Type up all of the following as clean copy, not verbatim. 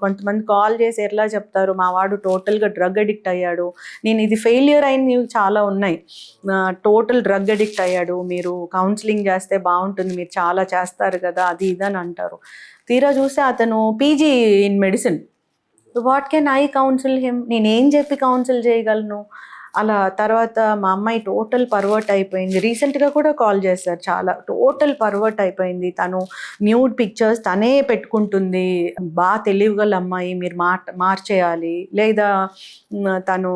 కొంతమంది కాల్ చేసి ఎట్లా చెప్తారు, మా వాడు టోటల్గా డ్రగ్ అడిక్ట్ అయ్యాడు, నేను ఇది ఫెయిలియర్ అయినవి చాలా ఉన్నాయి, టోటల్ డ్రగ్ అడిక్ట్ అయ్యాడు, మీరు కౌన్సిలింగ్ చేస్తే బాగుంటుంది, మీరు చాలా చేస్తారు కదా, అది ఇదని అంటారు. తీరా చూస్తే అతను PG in medicine. What can I council him? నేనేం చెప్పి కౌన్సిల్ చేయగలను? అలా తర్వాత మా అమ్మాయి టోటల్ పర్వర్ట్ అయిపోయింది. రీసెంట్గా కూడా కాల్ చేశారు, చాలా టోటల్ పర్వర్ట్ అయిపోయింది. తను న్యూడ్ పిక్చర్స్ తనే పెట్టుకుంటుంది. బాగా తెలివిగల అమ్మాయి, మీరు మార్చేయాలి, లేదా తను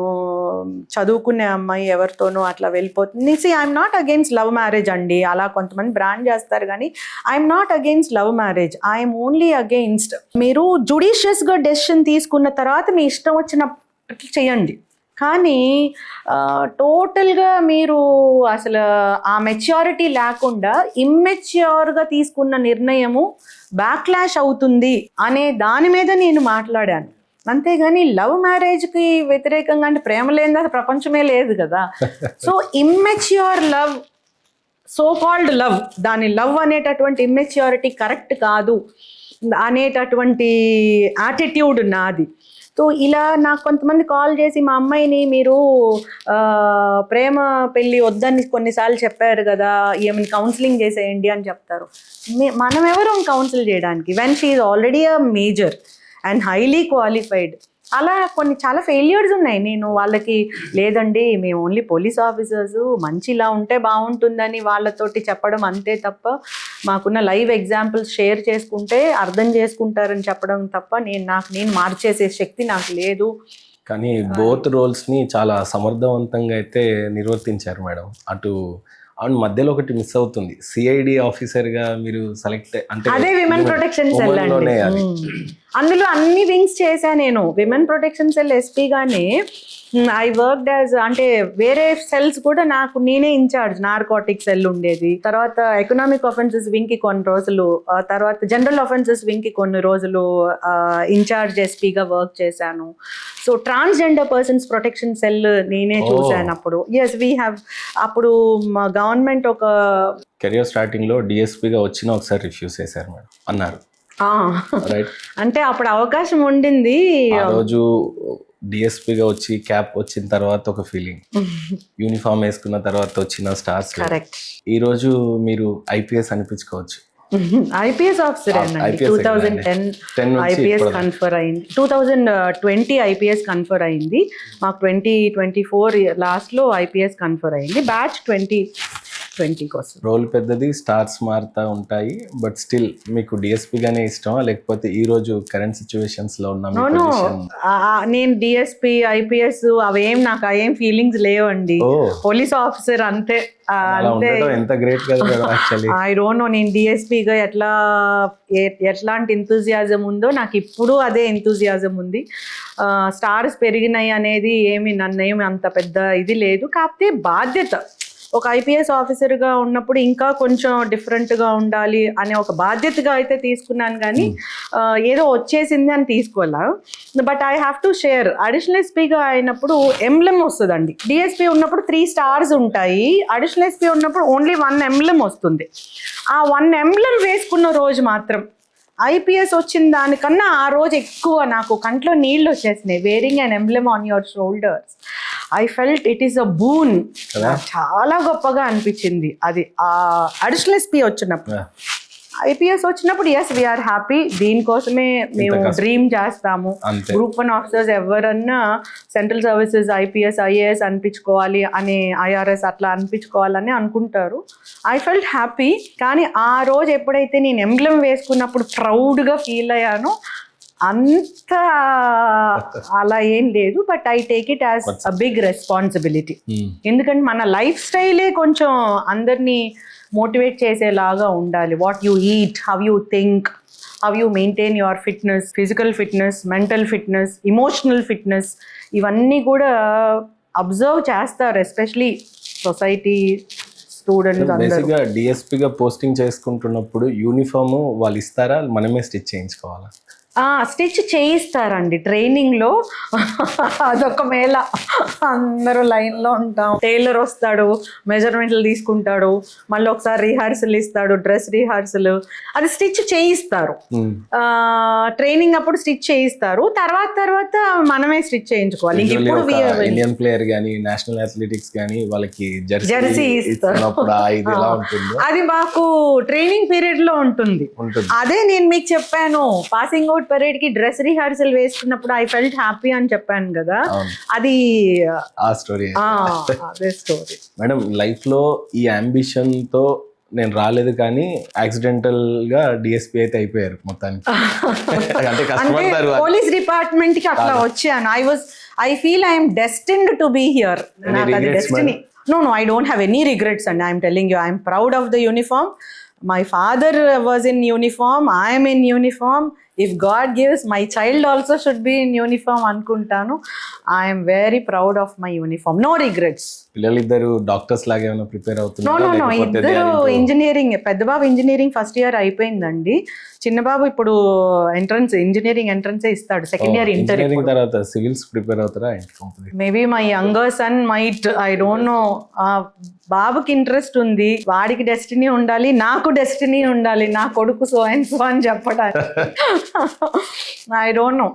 చదువుకునే అమ్మాయి ఎవరితోనో అట్లా వెళ్ళిపోతుంది. I'm not against love marriage అండి, అలా కొంతమంది బ్రాండ్ చేస్తారు, కానీ I'm not against love marriage. I'm only against మీరు జుడిషియస్గా డెసిషన్ తీసుకున్న తర్వాత మీ ఇష్టం వచ్చినట్లు చేయండి, కానీ టోటల్గా మీరు అసలు ఆ మెచ్యూరిటీ లేకుండా ఇమ్మెచ్యూర్గా తీసుకున్న నిర్ణయము బ్యాక్లాష్ అవుతుంది అనే దాని మీద నేను మాట్లాడాను. అంతేగాని లవ్ మ్యారేజ్కి వ్యతిరేకంగా, అంటే ప్రేమ లేని ప్రపంచమే లేదు కదా. So immature love, so called love, దాని లవ్ అనేటటువంటి ఇమ్మెచ్యూరిటీ కరెక్ట్ కాదు అనేటటువంటి యాటిట్యూడ్ నాది. సో ఇలా నాకు కొంతమంది కాల్ చేసి, మా అమ్మాయిని మీరు ప్రేమ పెళ్ళి వద్దని కొన్నిసార్లు చెప్పారు కదా, ఏమైనా కౌన్సిలింగ్ చేసేయండి అని చెప్తారు. మనం ఎవరు కౌన్సిల్ చేయడానికి, when she is already a major and highly qualified. అలా చాలా ఫెయిల్యూర్స్ ఉన్నాయి. నేను వాళ్ళకి లేదండి, మేము ఓన్లీ పోలీస్ ఆఫీసర్స్, మంచిలా ఉంటే బాగుంటుందని వాళ్ళతోటి చెప్పడం అంతే తప్ప, మాకున్న లైవ్ ఎగ్జాంపుల్స్ షేర్ చేసుకుంటే అర్థం చేసుకుంటారని చెప్పడం తప్ప నేను మార్చేసే శక్తి నాకు లేదు. కానీ బోత్ రోల్స్ని చాలా సమర్థవంతంగా అయితే నిర్వర్తించారు మేడం. అటు అవును, మధ్యలో ఒకటి మిస్ అవుతుంది, సిఐడి ఆఫీసర్గా మీరు సెలెక్ట్ అంటే అదే విమెన్ ప్రొటెక్షన్ సెల్ అండి. అందులో అన్ని వింగ్స్ చేశా నేను. విమెన్ ప్రొటెక్షన్ సెల్ ఎస్పీగానే ఐ వర్క్డ్ యాజ్, అంటే వేరే సెల్స్ కూడా నేనే ఇన్ఛార్జ్. నార్కోటిక్ సెల్ ఉండేది, తర్వాత ఎకనామిక్ ఆఫెన్సెస్ వింగ్కి కొన్ని రోజులు, తర్వాత జనరల్ ఆఫెన్సెస్ వింగ్కి కొన్ని రోజులు ఇన్ఛార్జ్ ఎస్పీగా వర్క్ చేశాను. So transgender persons protection cell నేనే చూశాను అప్పుడు. Yes, we have. అప్పుడు మా గవర్నమెంట్ ఒక కెరియర్ స్టార్టింగ్లో డిఎస్పీగా వచ్చిన ఒకసారి రిఫ్యూజ్ చేశారు మేడం అన్నారు. అంటే అప్పుడు అవకాశం ఉండింది. ఆ రోజు డిఎస్పీగా వచ్చి క్యాప్ వచ్చిన తర్వాత ఒక ఫీలింగ్, యూనిఫామ్ వేసుకున్న తర్వాత వచ్చిన స్టార్స్. ఈ రోజు మీరు ఐపీఎస్ అనిపించుకోవచ్చు. ఐపీఎస్ ఆఫీసర్ అండి. 2010 ఐపీఎస్ కన్ఫర్ అయింది, 2020 ఐపీఎస్ కన్ఫర్ అయింది మాకు. 2024 లాస్ట్లో ఐపీఎస్ కన్ఫర్ అయింది. బ్యాచ్ 2020 కోసం. రోల్ పెద్దది, స్టార్స్ మారుతూ ఉంటాయి, బట్ స్టిల్ మీకు డిఎస్పీగానే ఇష్టమా, లేకపోతే ఈ రోజు కరెంట్ సిచ్యువేషన్స్ లో ఉన్న? నేను డిఎస్పీ ఐపీఎస్ అవేం నాకు అవేం ఫీలింగ్స్ లేవండి. పోలీస్ ఆఫీసర్ అంతే. ఎంత గ్రేట్ కదా యాక్చువల్లీ. ఐ డోంట్ నో, నేను డిఎస్పీగా ఎట్లాంటి ఎంతూజియాజం ఉందో నాకు ఇప్పుడు అదే ఎంతూజియాజం ఉంది. స్టార్స్ పెరిగినాయి అనేది నన్నేమి అంత పెద్ద ఇది లేదు. కాకపోతే బాధ్యత, ఒక ఐపీఎస్ ఆఫీసర్గా ఉన్నప్పుడు ఇంకా కొంచెం డిఫరెంట్గా ఉండాలి అనే ఒక బాధ్యతగా అయితే తీసుకున్నాను, కానీ ఏదో వచ్చేసింది అని తీసుకోవాలా. But I have to share, additional ఎస్పీగా అయినప్పుడు ఎంబ్లెమ్ వస్తుందండి. డిఎస్పీ ఉన్నప్పుడు 3 స్టార్స్ ఉంటాయి, అడిషనల్ ఎస్పీ ఉన్నప్పుడు ఓన్లీ 1 ఎంబ్లెమ్ వస్తుంది. ఆ 1 ఎంబ్లెమ్ వేసుకున్న రోజు మాత్రం ఐపీఎస్ వచ్చిన దానికన్నా ఆ రోజు ఎక్కువ నాకు కంట్లో నీళ్ళు వచ్చేసినాయి. Wearing an emblem on your shoulders, I felt it is a boon. చాలా గొప్పగా అనిపించింది అది. ఆ అడిషనల్ ఎస్పీ వచ్చినప్పుడు, ఐపీఎస్ వచ్చినప్పుడు ఎస్ వీఆర్ హ్యాపీ. దీనికోసమే మేము డ్రీమ్ చేస్తాము. గ్రూప్ 1 ఆఫీసర్స్ ఎవరన్నా సెంట్రల్ సర్వీసెస్ ఐపీఎస్ ఐఏఎస్ అనిపించుకోవాలి అని, ఐఆర్ఎస్ అట్లా అనిపించుకోవాలని అనుకుంటారు. I felt happy. కానీ ఆ రోజు ఎప్పుడైతే నేను ఎంబ్లెమ్ వేసుకున్నప్పుడు ప్రౌడ్గా ఫీల్ అయ్యానో అంత అలా ఏం లేదు. But I take it as a big responsibility. ఎందుకంటే మన లైఫ్ స్టైలే కొంచెం అందరినీ మోటివేట్ చేసేలాగా ఉండాలి. What you eat, how you think, how you maintain your fitness, physical fitness, mental fitness, emotional fitness, ఇవన్నీ కూడా అబ్జర్వ్ చేస్తారు, ఎస్పెషలీ సొసైటీ స్టూడెంట్స్. బేసిక్గా డిఎస్పీగా పోస్టింగ్ చేసుకుంటున్నప్పుడు యూనిఫామ్ వాళ్ళు ఇస్తారా, మనమే స్టిచ్ చేయించుకోవాలా? స్టిచ్ చేయిస్తారండి ట్రైనింగ్లో. అదొక మేళ, అందరూ లైన్లో ఉంటాం. టైలర్ వస్తాడు, మెజర్మెంట్లు తీసుకుంటాడు, మళ్ళీ ఒకసారి రిహార్సల్ ఇస్తాడు, డ్రెస్ రిహార్సల్. అది స్టిచ్ చేయిస్తారు, ట్రైనింగ్ అప్పుడు స్టిచ్ చేయిస్తారు. తర్వాత మనమే స్టిచ్ చేయించుకోవాలి. ఇప్పుడు ఇండియన్ ప్లేయర్ గానీ నేషనల్ అథ్లెటిక్స్ గానీ వాళ్ళకి జెర్సీ ఇస్తారు. అది మాకు ట్రైనింగ్ పీరియడ్ లో ఉంటుంది. అదే నేను మీకు చెప్పాను, పాసింగ్ అవుట్ పరేడ్ కి డ్రెస్ రిహార్సల్ వేసుకున్నప్పుడు ఐ ఫెల్ట్ హ్యాపీ అని చెప్పాను కదా, అది ఆ స్టోరీ. అదే స్టోరీ. మేడం, లైఫ్ లో ఈ అంబిషన్ తో నేను రాలేదు కానీ యాక్సిడెంటల్ గా డిఎస్పీ అయితే అయిపోయారు మొత్తానికి. అంటే కష్టపడతారు. పోలీస్ డిపార్ట్మెంట్ కి అట్లా వచ్చాను. I feel I am destined to be here. నాకు అది destiny. No, I don't have any regrets, and I am telling you, I am proud of the uniform. My father was in uniform, I am in uniform. If God gives, my child also should be in uniform అనుకుంటాను. I am very proud of my uniform. No regrets. పిల్లలు ఇద్దరు doctors లాగా ఏమైనా prepare అవుతున్నారు? No, ఇద్దరు engineering. పెద్ద బాబు engineering first year అయిపోయిందండి. చిన్న బాబు ఇప్పుడు ఇంజనీరింగ్ ఎంట్రన్స్ ఇస్తాడు, సెకండ్ ఇయర్ ఇంటర్. తర్వాత సివిల్స్ ప్రిపేర్ అవుతారా? Maybe my younger sun might, I don't know. బాబుకి ఇంట్రెస్ట్ ఉంది, వాడికి డెస్టినీ ఉండాలి, నాకు డెస్టినీ ఉండాలి, నా కొడుకు సో అండ్ సో అని చెప్పడానికి. I don't know.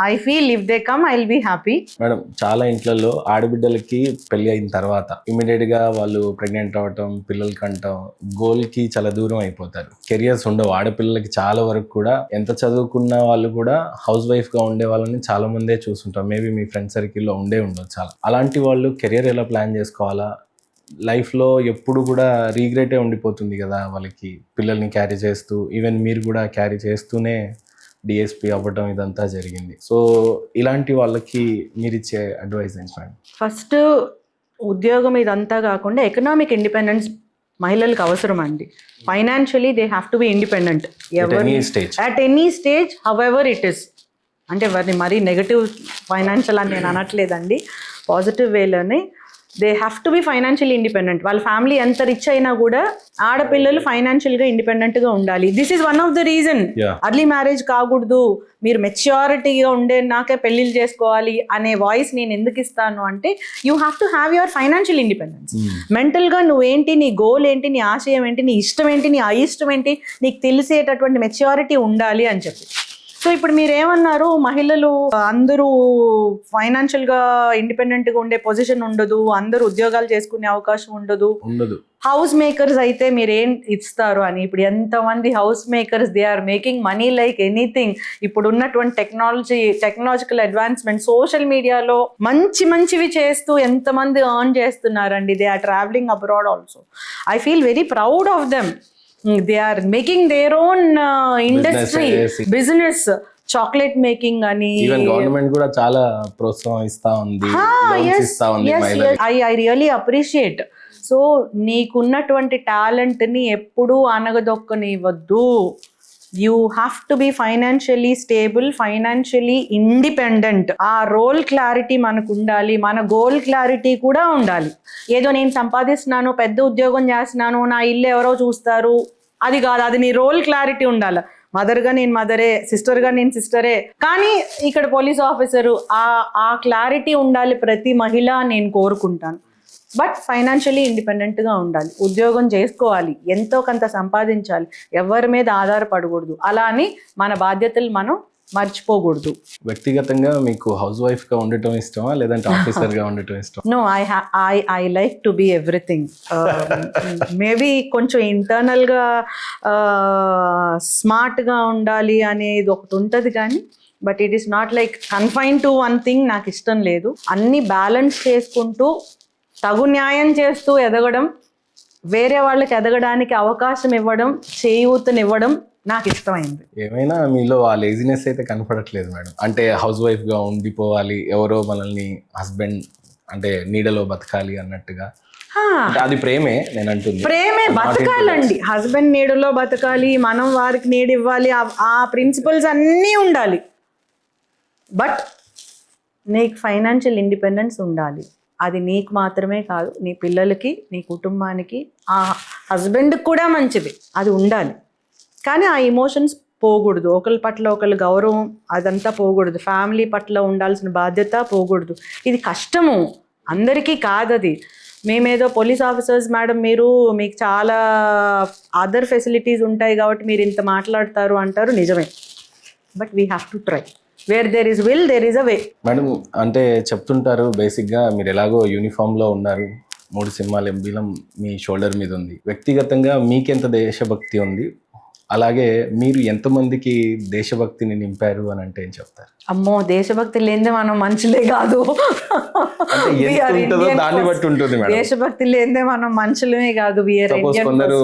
I feel if they come I will be happy. Madam, చాలా ఇంట్లలో ఆడబిడ్డలకి పెళ్లి అయిన తర్వాత ఇమీడియట్ గా వాళ్ళు ప్రెగ్నెంట్ అవటం, పిల్లలు కంటాం, గోల్ కి చాలా దూరం అయిపోతారు. కెరియర్స్ ఉండవు ఆడపిల్లలకి. చాలా వరకు కూడా ఎంత చదువుకున్న వాళ్ళు కూడా హౌస్ వైఫ్ గా ఉండే వాళ్ళని చాలా మందే చూస్తుంటాం. మేబీ మీ ఫ్రెండ్ సర్కిల్లో ఉండే ఉండదు చాలా. అలాంటి వాళ్ళు కెరియర్ ఎలా ప్లాన్ చేసుకోవాలా? లైఫ్లో ఎప్పుడు కూడా రీగ్రెటే ఉండిపోతుంది కదా వాళ్ళకి, పిల్లల్ని క్యారీ చేస్తూ. ఈవెన్ మీరు కూడా క్యారీ చేస్తూనే డిఎస్పీ అవ్వడం ఇదంతా జరిగింది. సో ఇలాంటి వాళ్ళకి మీరు ఇచ్చే అడ్వైస్ ఏంటి మేడం? ఫస్ట్, ఉద్యోగం ఇదంతా కాకుండా ఎకనామిక్ ఇండిపెండెన్స్ మహిళలకు అవసరం అండి. Financially they have to be independent at any stage however it is. అంటే వారిని మరీ నెగటివ్ ఫైనాన్షియల్ అని నేను అనట్లేదండి, పాజిటివ్ వేలోనే. They have to be financially independent. వాళ్ళ ఫ్యామిలీ ఎంత రిచ్ అయినా కూడా ఆడపిల్లలు ఫైనాన్షియల్గా ఇండిపెండెంట్గా ఉండాలి. This is one of the reason early marriage కాకూడదు, మీరు మెచ్యూరిటీగా ఉండే నాకే పెళ్ళిళ్ళు చేసుకోవాలి అనే వాయిస్ నేను ఎందుకు ఇస్తాను అంటే, you have to have your financial independence. మెంటల్గా నువ్వేంటి, నీ గోల్ ఏంటి, నీ ఆశయం ఏంటి, నీ ఇష్టం ఏంటి, నీ అయిష్టం ఏంటి, నీకు తెలిసేటటువంటి మెచ్యూరిటీ ఉండాలి అని చెప్పి. సో ఇప్పుడు మీరేమన్నారు, మహిళలు అందరూ ఫైనాన్షియల్గా ఇండిపెండెంట్గా ఉండే పొజిషన్ ఉండదు, అందరూ ఉద్యోగాలు చేసుకునే అవకాశం ఉండదు. హౌస్ మేకర్స్ అయితే మీరేం ఇస్తారు అని. ఇప్పుడు ఎంతమంది house makers, they are making money like anything. ఇప్పుడు ఉన్నటువంటి టెక్నాలజికల్ అడ్వాన్స్మెంట్, సోషల్ మీడియాలో మంచివి చేస్తూ ఎంతమంది ఎర్న్ చేస్తున్నారండి. They are traveling abroad also. I feel very proud of them. They are making their own industry, business, chocolate making అని. Even government కూడా చాలా ప్రోత్సాహిస్తా ఉంది, లోన్స్ ఇస్తా ఉంది మహిళలకు. I really appreciate. సో నీకున్నటువంటి టాలెంట్ని ఎప్పుడూ అనగదొక్కనివ్వద్దు. You have to be financially stable, financially independent. ఆ రోల్ క్లారిటీ మనకు ఉండాలి, మన గోల్ క్లారిటీ కూడా ఉండాలి. ఏదో నేను సంపాదిస్తున్నాను, పెద్ద ఉద్యోగం చేస్తున్నాను, నా ఇల్లు ఎవరో చూస్తారు, అది కాదు. అది నీ రోల్ క్లారిటీ ఉండాలి. మదర్గా నేను మదరే, సిస్టర్గా నేను సిస్టరే, కానీ ఇక్కడ పోలీస్ ఆఫీసరు, ఆ క్లారిటీ ఉండాలి ప్రతి మహిళ నేను కోరుకుంటాను. బట్ ఫైనాన్షియలీ ఇండిపెండెంట్గా ఉండాలి, ఉద్యోగం చేసుకోవాలి, ఎంతో కొంత సంపాదించాలి, ఎవరి మీద ఆధారపడకూడదు. అలా అని మన బాధ్యతలు మనం మర్చిపోకూడదు. వ్యక్తిగతంగా మీకు హౌస్ వైఫ్గా ఉండటం ఇష్టమా లేదంటే ఆఫీసర్గా ఉండటం ఇష్టమా? No, I like to be everything. Maybe కొంచెం ఇంటర్నల్గా స్మార్ట్గా ఉండాలి అనేది ఒకటి ఉంటుంది, కానీ but it is not like confine to one thing. నాకు ఇష్టం లేదు. అన్నీ బ్యాలెన్స్ చేసుకుంటూ తగు న్యాయం చేస్తూ ఎదగడం, వేరే వాళ్ళకి ఎదగడానికి అవకాశం ఇవ్వడం, చేయూతనివ్వడం నాకు ఇష్టమైంది. ఏమైనా మీలో ఆ లేజినెస్ అయితే కనపడట్లేదు మేడం. అంటే హౌస్ వైఫ్గా ఉండిపోవాలి, ఎవరో మనల్ని హస్బెండ్ అంటే నీడలో బతకాలి అన్నట్టుగా. అది ప్రేమే, నేను అంటుంది. ప్రేమే బతకాలండి, హస్బెండ్ నీడలో బతకాలి, మనం వారికి నీడ ఇవ్వాలి, ఆ ప్రిన్సిపల్స్ అన్నీ ఉండాలి. బట్ నీకు ఫైనాన్షియల్ ఇండిపెండెన్స్ ఉండాలి. అది నీకు మాత్రమే కాదు, నీ పిల్లలకి, నీ కుటుంబానికి, ఆ హస్బెండ్కి కూడా మంచిది, అది ఉండాలి. కానీ ఆ ఎమోషన్స్ పోకూడదు, ఒకరి పట్ల ఒకరి గౌరవం అదంతా పోకూడదు, ఫ్యామిలీ పట్ల ఉండాల్సిన బాధ్యత పోకూడదు. ఇది కష్టము, అందరికీ కాదది. మేమేదో పోలీస్ ఆఫీసర్స్ మేడం మీకు చాలా అదర్ ఫెసిలిటీస్ ఉంటాయి కాబట్టి మీరు ఇంత మాట్లాడతారు అంటారు, నిజమే. But we have to try. Where there is will there is a way. Madam అంటే చెప్తుంటారు బేసిక్గా మీరు ఎలాగో యూనిఫామ్లో ఉన్నారు, 3 సినిమాల ఎంబీలం మీ షోల్డర్ మీద ఉంది. వ్యక్తిగతంగా మీకెంత దేశభక్తి ఉంది, అలాగే మీరు ఎంతమందికి దేశభక్తిని నింపారు అని అంటే ఏం చెప్తారు? అమ్మో, దేశభక్తి లేనిదే మనం మనుషులే కాదు. దాన్ని బట్టి ఉంటుంది మేడం. దేశభక్తి లేనిదే మనం మనుషులమే కాదు. కొందరు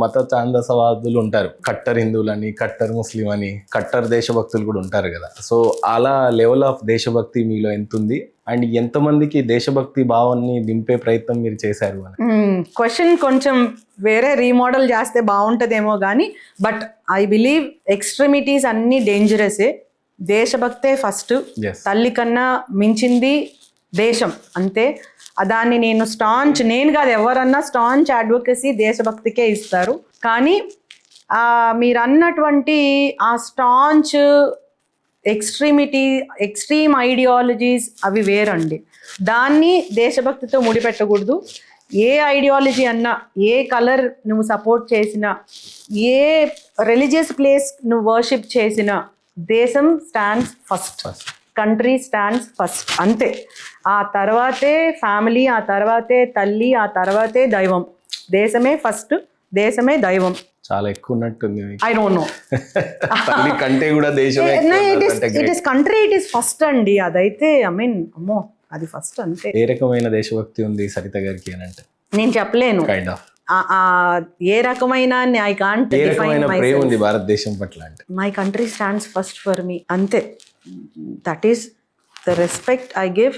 మత ఛాందసవాదులు ఉంటారు, కట్టర్ హిందువులని, కట్టర్ ముస్లిం అని, కట్టర్ దేశభక్తులు కూడా ఉంటారు కదా. సో అలా లెవెల్ ఆఫ్ దేశభక్తి మీలో ఎంత ఉంది అండ్ ఎంతమందికి దేశభక్తి భావాన్ని నింపే ప్రయత్నం మీరు చేశారు అని? క్వశ్చన్ కొంచెం వేరే రీమోడల్ చేస్తే బాగుంటుందేమో కానీ, బట్ ఐ బిలీవ్ ఎక్స్ట్రీమిటీస్ అన్నీ డేంజరసే. దేశభక్తే ఫస్ట్. తల్లి కన్నా మించింది దేశం, అంతే. దాన్ని నేను కాదు, ఎవరన్నా స్టాంచ్ అడ్వొకసీ దేశభక్తికే ఇస్తారు. కానీ మీరు అన్నటువంటి ఆ స్టాంచ్ ఎక్స్ట్రీమ్ ఐడియాలజీస్ అవి వేరండి. దాన్ని దేశభక్తితో ముడిపెట్టకూడదు. ఏ ఐడియాలజీ అన్నా, ఏ కలర్ నువ్వు సపోర్ట్ చేసినా, ఏ రిలీజియస్ ప్లేస్ నువ్వు వర్షిప్ చేసినా, దేశం stands first, country stands first, అంతే. ఆ తర్వాతే ఫ్యామిలీ, ఆ తర్వాతే తల్లి, ఆ తర్వాతే దైవం. దేశమే ఫస్ట్, దేశమే దైవం. చాలా ఎక్కువ ఉన్నట్టుంది. ఐ డోంట్ నో, తల్లి కంటే కూడా దేశమే. It is country, it is first అండి. అదైతే అమ్మో, అది ఫస్ట్, అంతే. ఏ రకమైన దేశభక్తి ఉంది సరిత గారికి అని అంటే నేను చెప్పలేను. కైండ్ ఆఫ్ ఏ రకమైన ఐ కాంట్ డిఫైన్ మై ప్రేమ ఉంది భారతదేశం పట్ల అంటే. My country stands first for me, అంతే. That is the respect I give,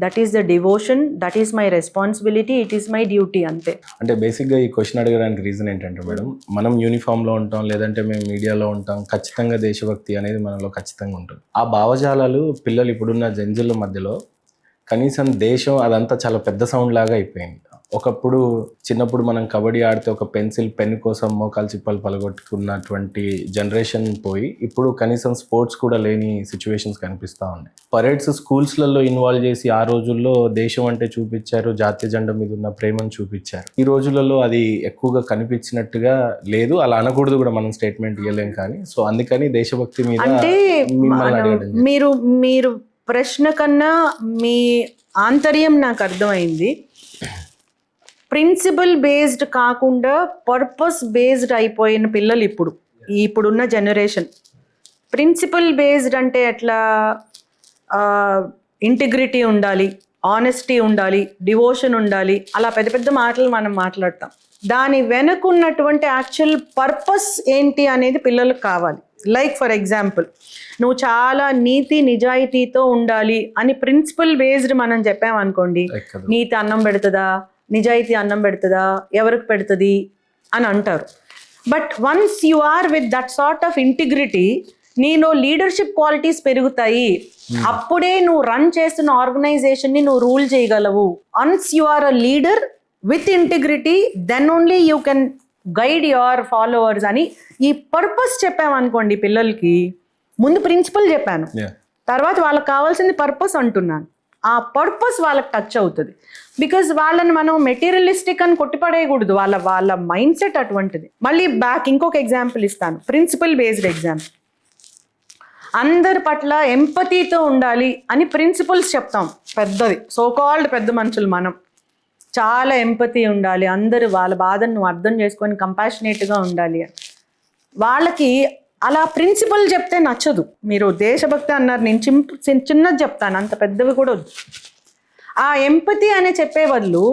that is the devotion, that is my responsibility, it is my duty, అంతే. అంటే బేసిక్గా ఈ క్వశ్చన్ అడగడానికి రీజన్ ఏంటంటే మేడం, మనం యూనిఫామ్లో ఉంటాం, లేదంటే మేము మీడియాలో ఉంటాం, ఖచ్చితంగా దేశభక్తి అనేది మనలో ఖచ్చితంగా ఉంటుంది. ఆ భావజాలాలు పిల్లలు ఇప్పుడున్న జంజుల మధ్యలో కనీసం దేశం అదంతా చాలా పెద్ద సౌండ్ లాగా అయిపోయింది. ఒకప్పుడు చిన్నప్పుడు మనం కబడ్డీ ఆడితే ఒక పెన్ కోసం మోకాలు చిప్పలు పలగొట్టుకున్నటువంటి జనరేషన్ పోయి ఇప్పుడు కనీసం స్పోర్ట్స్ కూడా లేని సిచ్యువేషన్స్ కనిపిస్తూ ఉన్నాయి. పరేడ్స్ స్కూల్స్లలో ఇన్వాల్వ్ చేసి ఆ రోజుల్లో దేశం అంటే చూపించారు, జాతీయ జెండా మీద ఉన్న ప్రేమను చూపించారు. ఈ రోజులలో అది ఎక్కువగా కనిపించినట్టుగా లేదు. అలా అనకూడదు కూడా, మనం స్టేట్మెంట్ ఇవ్వలేం. కానీ సో అందుకని దేశభక్తి మీద మీరు ప్రశ్న కన్నా మీ ఆంతర్యం నాకు అర్థమైంది. ప్రిన్సిపల్ బేస్డ్ కాకుండా పర్పస్ బేస్డ్ అయిపోయిన పిల్లలు ఇప్పుడున్న జనరేషన్. ప్రిన్సిపల్ బేస్డ్ అంటే ఎట్లా, ఇంటిగ్రిటీ ఉండాలి, ఆనెస్టీ ఉండాలి, డివోషన్ ఉండాలి, అలా పెద్ద పెద్ద మాటలు మనం మాట్లాడతాం. దాని వెనుకున్నటువంటి యాక్చువల్ పర్పస్ ఏంటి అనేది పిల్లలకు కావాలి. లైక్ ఫర్ ఎగ్జాంపుల్, నువ్వు చాలా నీతి నిజాయితీతో ఉండాలి అని ప్రిన్సిపల్ బేస్డ్ మనం చెప్పామనుకోండి, నీతి అన్నం పెడుతుందా, నిజాయితీ అన్నం పెడుతుందా, ఎవరికి పెడుతుంది అని అంటారు. But once you are with that sort of integrity, నీలో లీడర్షిప్ క్వాలిటీస్ పెరుగుతాయి. అప్పుడే నువ్వు రన్ చేస్తున్న ఆర్గనైజేషన్ని నువ్వు రూల్ చేయగలవు. Once you are a leader with integrity, then only you can guide your followers అని. ఈ పర్పస్ చెప్పామనుకోండి పిల్లలకి, ముందు ప్రిన్సిపల్ చెప్పాను, తర్వాత వాళ్ళకి కావాల్సింది పర్పస్ అంటున్నాను. ఆ పర్పస్ వాళ్ళకి టచ్ అవుతుంది. బికాజ్ వాళ్ళని మనం మెటీరియలిస్టిక్ అని కొట్టిపడేయకూడదు, వాళ్ళ మైండ్ సెట్ అటువంటిది. మళ్ళీ ఇంకొక ఎగ్జాంపుల్ ఇస్తాను, ప్రిన్సిపల్ బేస్డ్ ఎగ్జాంపుల్. అందరి పట్ల ఎంపతీతో ఉండాలి అని ప్రిన్సిపల్స్ చెప్తాం, పెద్దది సోకాల్డ్ పెద్ద మనుషులు మనం. చాలా ఎంపతీ ఉండాలి, అందరూ వాళ్ళ బాధను నువ్వు అర్థం చేసుకొని కంపాషనేట్గా ఉండాలి అని. వాళ్ళకి అలా ప్రిన్సిపల్ చెప్తే నచ్చదు. మీరు దేశభక్తి అన్నారు, నేను చిన్నది చెప్తాను, అంత పెద్దవి కూడా వద్దు. ఆ ఎంపతి అనే చెప్పే బదులు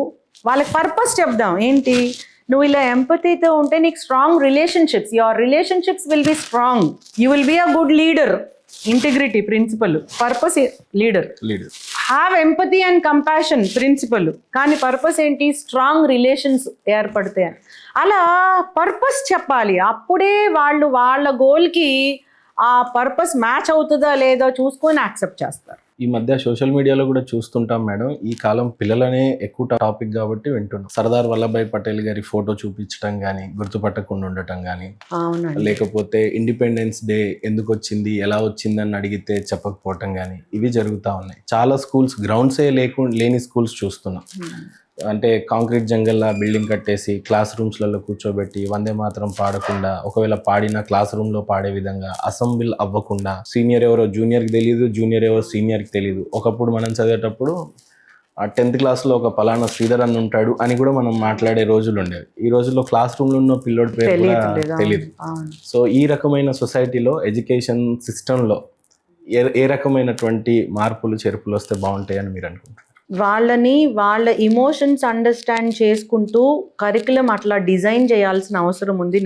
వాళ్ళకి పర్పస్ చెప్దాం. ఏంటి, నువ్వు ఇలా ఎంపతితో ఉంటే నీకు strong relationships, your relationships will be strong, you will be a good leader. Integrity principle, purpose leader. Have empathy and compassion principle, కానీ పర్పస్ ఏంటి, స్ట్రాంగ్ రిలేషన్స్ ఏర్పడతాయి. అలా పర్పస్ చెప్పాలి. అప్పుడే వాళ్ళు వాళ్ళ గోల్కి ఆ పర్పస్ మ్యాచ్ అవుతుందా లేదా చూసుకొని యాక్సెప్ట్ చేస్తారు. ఈ మధ్య సోషల్ మీడియాలో కూడా చూస్తుంటాం మేడం, ఈ కాలం పిల్లలనే ఎక్కువ టాపిక్ కాబట్టి వింటున్నాం. సర్దార్ వల్లభాయ్ పటేల్ గారి ఫోటో చూపించడం కానీ, గుర్తుపట్టకుండా ఉండటం కానీ, అవునండి. లేకపోతే ఇండిపెండెన్స్ డే ఎందుకు వచ్చింది, ఎలా వచ్చింది అని అడిగితే చెప్పకపోవటం కానీ, ఇవి జరుగుతూ ఉన్నాయి. చాలా స్కూల్స్ గ్రౌండ్సే లేని స్కూల్స్ చూస్తున్నాం. అంటే కాంక్రీట్ జంగల్లా బిల్డింగ్ కట్టేసి క్లాస్ రూమ్స్లలో కూర్చోబెట్టి వందే మాత్రం పాడకుండా, ఒకవేళ పాడిన క్లాస్ రూమ్లో పాడే విధంగా అసెంబ్లీ అవ్వకుండా, సీనియర్ ఎవరో జూనియర్కి తెలియదు, జూనియర్ ఎవరో సీనియర్కి తెలియదు. ఒకప్పుడు మనం చదివేటప్పుడు ఆ 10th క్లాస్లో ఒక పలానా శ్రీధర్ అని ఉంటాడు అని కూడా మనం మాట్లాడే రోజులు ఉండేవి. ఈ రోజుల్లో క్లాస్ రూమ్లో ఉన్న పిల్లోడి పేరు కూడా తెలియదు. సో ఈ రకమైన సొసైటీలో ఎడ్యుకేషన్ సిస్టంలో ఏ రకమైనటువంటి మార్పులు చేర్పులు వస్తే బాగుంటాయని మీరు అనుకుంటున్నారు? వాళ్ళ ఇమోషన్స్ అండర్స్టాండ్ చేసుకుంటూ కరికులం అట్లా డిజైన్ చేయాల్సిన అవసరం ఉంది.